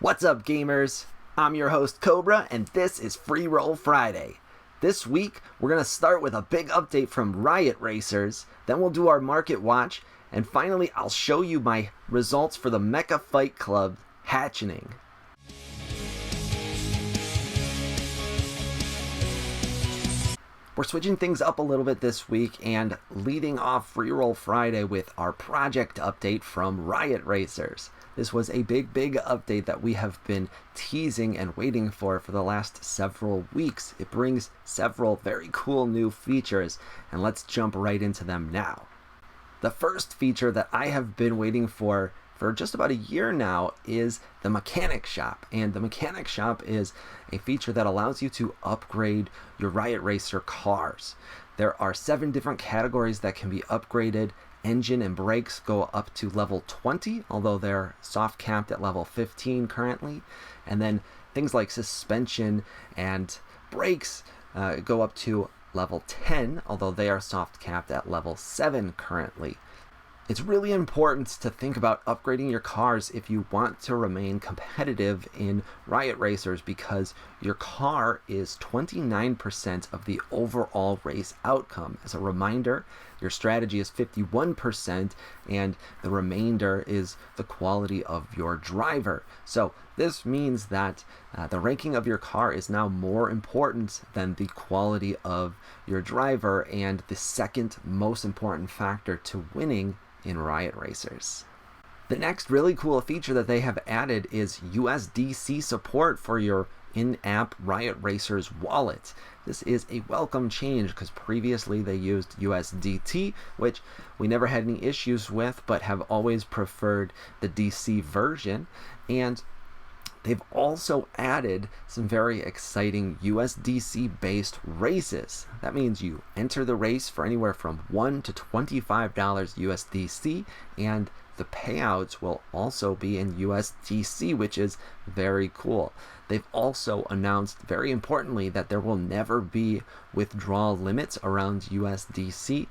What's up, gamers? I'm your host, Cobra, and this is Freeroll Friday. This week, we're going to start with a big update from Riot Racers, then we'll do our market watch, and finally, I'll show you my results for the MechaFightClub Hatchening. We're switching things up a little bit this week and leading off Freeroll Friday with our project update from Riot Racers. This was a big update that we have been teasing and waiting for the last several weeks. It brings several very cool new features, and let's jump right into them now. The first feature that I have been waiting for just about a year now is the Mechanic Shop. And the Mechanic Shop is a feature that allows you to upgrade your Riot Racer cars. There are 7 different categories that can be upgraded. Engine and brakes go up to level 20, although they're soft capped at level 15 currently. And then things like suspension and brakes go up to level 10, although they are soft capped at level 7 currently. It's really important to think about upgrading your cars if you want to remain competitive in Riot Racers, because your car is 29% of the overall race outcome. As a reminder, your strategy is 51%, and the remainder is the quality of your driver. So this means that the ranking of your car is now more important than the quality of your driver, and the second most important factor to winning in Riot Racers. The next really cool feature that they have added is USDC support for your in-app Riot Racers wallet. This is a welcome change because previously they used USDT, which we never had any issues with, but have always preferred the DC version. And they've also added some very exciting USDC-based races. That means you enter the race for anywhere from $1 to $25 USDC, and the payouts will also be in USDC, which is very cool. They've also announced, very importantly, that there will never be withdrawal limits around USDC,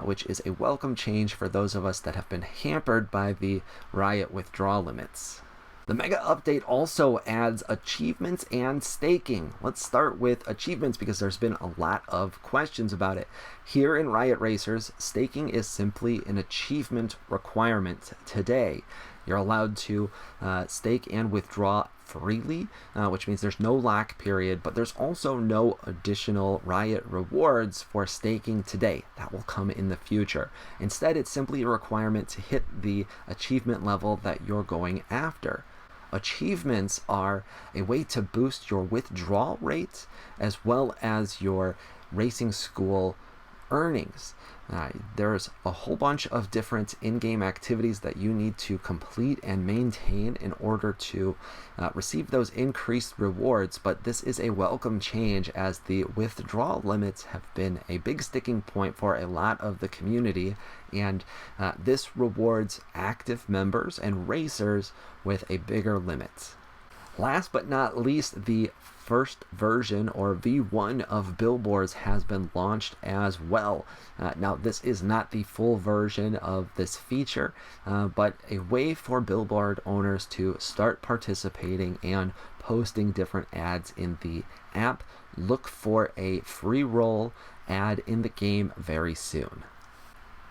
which is a welcome change for those of us that have been hampered by the Riot withdrawal limits. The Mega Update also adds achievements and staking. Let's start with achievements because there's been a lot of questions about it. Here in Riot Racers, staking is simply an achievement requirement today. You're allowed to stake and withdraw freely, which means there's no lock period, but there's also no additional Riot rewards for staking today. That will come in the future. Instead, it's simply a requirement to hit the achievement level that you're going after. Achievements are a way to boost your withdrawal rate as well as your racing school earnings. There's a whole bunch of different in-game activities that you need to complete and maintain in order to receive those increased rewards, but this is a welcome change as the withdrawal limits have been a big sticking point for a lot of the community, and this rewards active members and racers with a bigger limit. Last but not least, the first version or V1 of billboards has been launched as well. Now, this is not the full version of this feature, but a way for billboard owners to start participating and posting different ads in the app. Look for a Freeroll ad in the game very soon.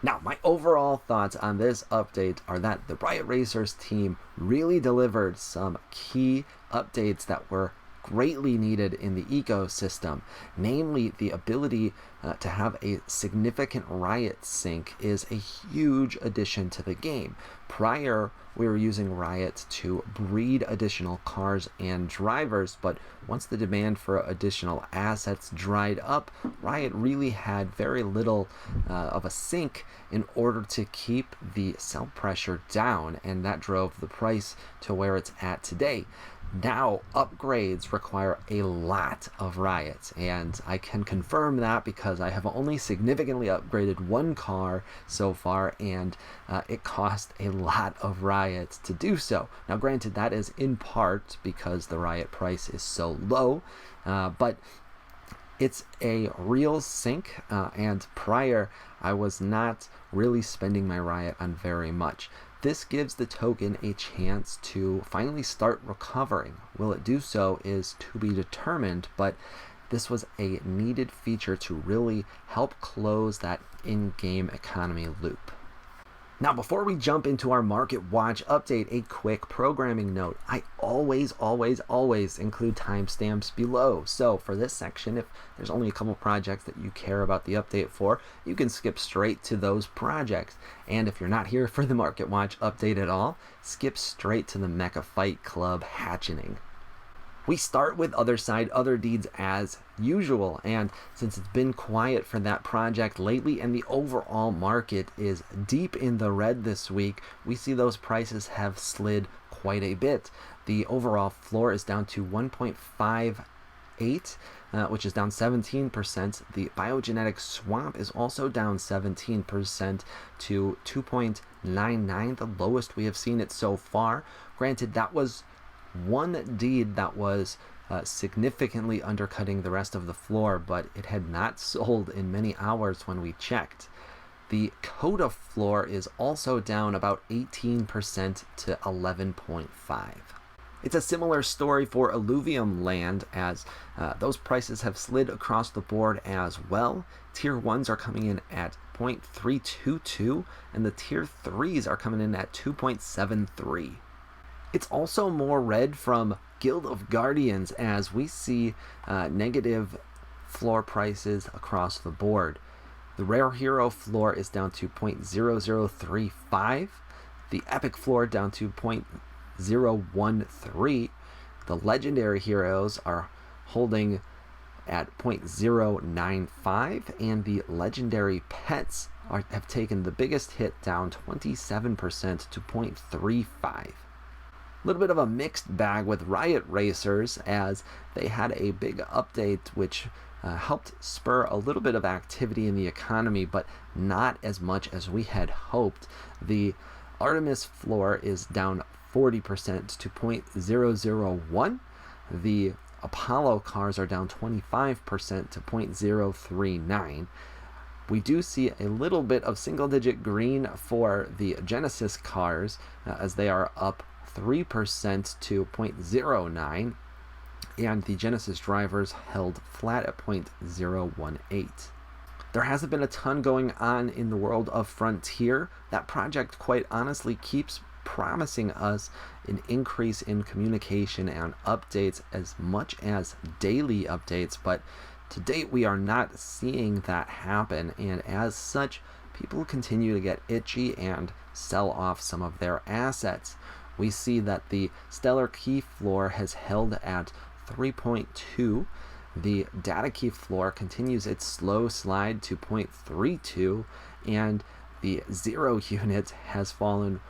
Now, my overall thoughts on this update are that the Riot Racers team really delivered some key updates that were greatly needed in the ecosystem. Namely, the ability to have a significant Riot sync is a huge addition to the game. Prior, we were using Riot to breed additional cars and drivers, but once the demand for additional assets dried up, Riot really had very little of a sync in order to keep the sell pressure down, and that drove the price to where it's at today. Now, upgrades require a lot of Riot, and I can confirm that because I have only significantly upgraded one car so far, and it cost a lot of Riot to do so. Now, granted, that is in part because the Riot price is so low, but it's a real sync, and prior I was not really spending my Riot on very much. This gives the token a chance to finally start recovering. Will it do so is to be determined, but this was a needed feature to really help close that in-game economy loop. Now, before we jump into our Market Watch update, a quick programming note. I always include timestamps below. So for this section, if there's only a couple projects that you care about the update for, you can skip straight to those projects. And if you're not here for the Market Watch update at all, skip straight to the MechaFightClub Hatchening. We start with Otherside Otherdeeds as usual, and since it's been quiet for that project lately and the overall market is deep in the red this week, we see those prices have slid quite a bit. The overall floor is down to 1.58, which is down 17%. The biogenetic swamp is also down 17% to 2.99, the lowest we have seen it so far. Granted, that was one deed that was significantly undercutting the rest of the floor, but it had not sold in many hours when we checked. The Coda floor is also down about 18% to 11.5. It's a similar story for Illuvium Land, as those prices have slid across the board as well. Tier 1s are coming in at 0.322, and the Tier 3s are coming in at 2.73. It's also more red from Guild of Guardians, as we see negative floor prices across the board. The Rare Hero floor is down to 0.0035, the Epic floor down to 0.013, the Legendary Heroes are holding at 0.095, and the Legendary Pets have taken the biggest hit, down 27% to 0.35. A little bit of a mixed bag with Riot Racers, as they had a big update which helped spur a little bit of activity in the economy, but not as much as we had hoped. The Artemis floor is down 40% to 0.001. The Apollo cars are down 25% to 0.039. We do see a little bit of single-digit green for the Genesis cars, as they are up 3% to 0.09, and the Genesis drivers held flat at 0.018. There hasn't been a ton going on in the world of Frontier. That project, quite honestly, keeps promising us an increase in communication and updates, as much as daily updates, but to date we are not seeing that happen, and as such, people continue to get itchy and sell off some of their assets. We see that the Stellar Key floor has held at 3.2. The Data Key floor continues its slow slide to 0.32, and the Zero unit has fallen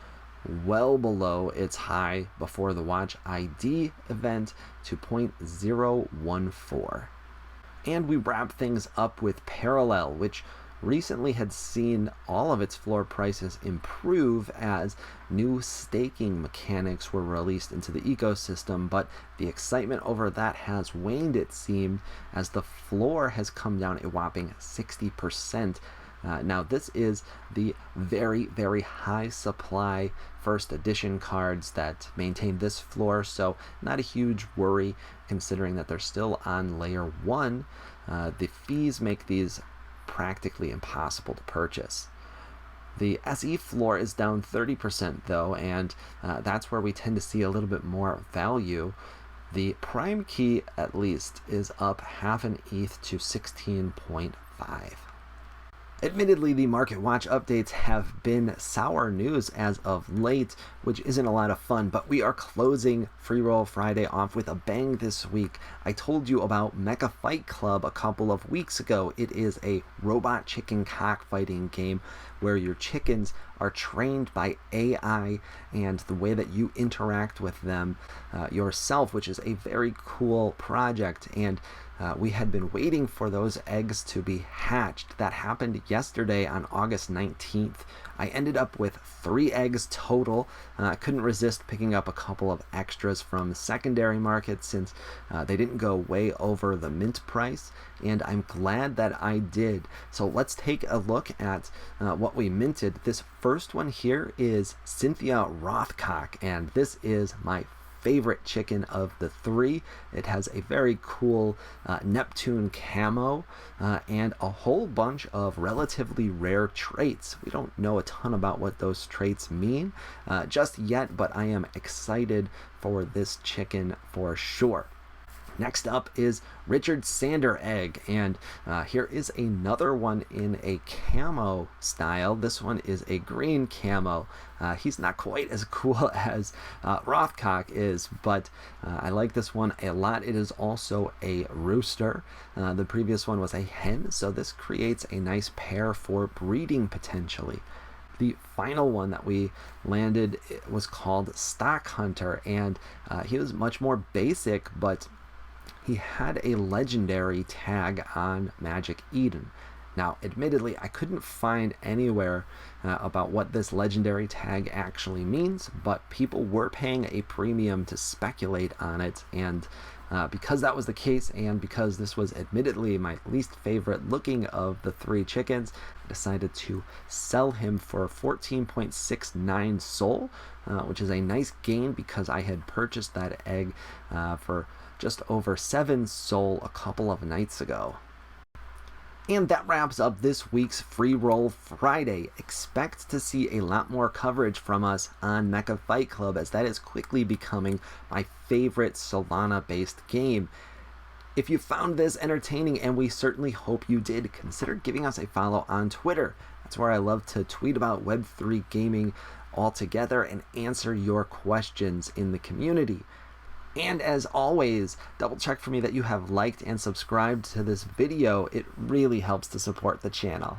well below its high before the Watch ID event to 0.014. And we wrap things up with Parallel, which recently had seen all of its floor prices improve as new staking mechanics were released into the ecosystem, but the excitement over that has waned, it seemed, as the floor has come down a whopping 60%. Now, this is the very, very high supply first edition cards that maintain this floor, so not a huge worry considering that they're still on layer 1. The fees make these practically impossible to purchase. The SE floor is down 30% though, and that's where we tend to see a little bit more value. The Prime Key, at least, is up half an ETH to 16.5. Admittedly, the Market Watch updates have been sour news as of late, which isn't a lot of fun, but we are closing Freeroll Friday off with a bang this week. I told you about MechaFightClub a couple of weeks ago. It is a robot chicken cockfighting game where your chickens are trained by AI, and the way that you interact with them yourself, which is a very cool project. And we had been waiting for those eggs to be hatched. That happened yesterday on August 19th. I ended up with 3 eggs total. I couldn't resist picking up a couple of extras from secondary markets since they didn't go way over the mint price, and I'm glad that I did. So let's take a look at what we minted. This first one here is Cynthia Rothcock, and this is my favorite chicken of the 3. It has a very cool Neptune camo and a whole bunch of relatively rare traits. We don't know a ton about what those traits mean just yet, but I am excited for this chicken for sure. Next up is Richard Sander egg, and here is another one in a camo style. This one is a green camo. He's not quite as cool as Rothcock is, but I like this one a lot. It is also a rooster. The previous one was a hen, so this creates a nice pair for breeding potentially. The final one that we landed was called Stock Hunter, and he was much more basic, but he had a legendary tag on Magic Eden. Now, admittedly, I couldn't find anywhere about what this legendary tag actually means, but people were paying a premium to speculate on it, and because that was the case, and because this was admittedly my least favorite looking of the 3 chickens, I decided to sell him for 14.69 SOL, which is a nice gain because I had purchased that egg for just over 7 SOL a couple of nights ago. And that wraps up this week's Freeroll Friday. Expect to see a lot more coverage from us on MechaFightClub, as that is quickly becoming my favorite Solana-based game. If you found this entertaining, and we certainly hope you did, consider giving us a follow on Twitter. That's where I love to tweet about Web3 gaming altogether and answer your questions in the community. And as always, double check for me that you have liked and subscribed to this video. It really helps to support the channel.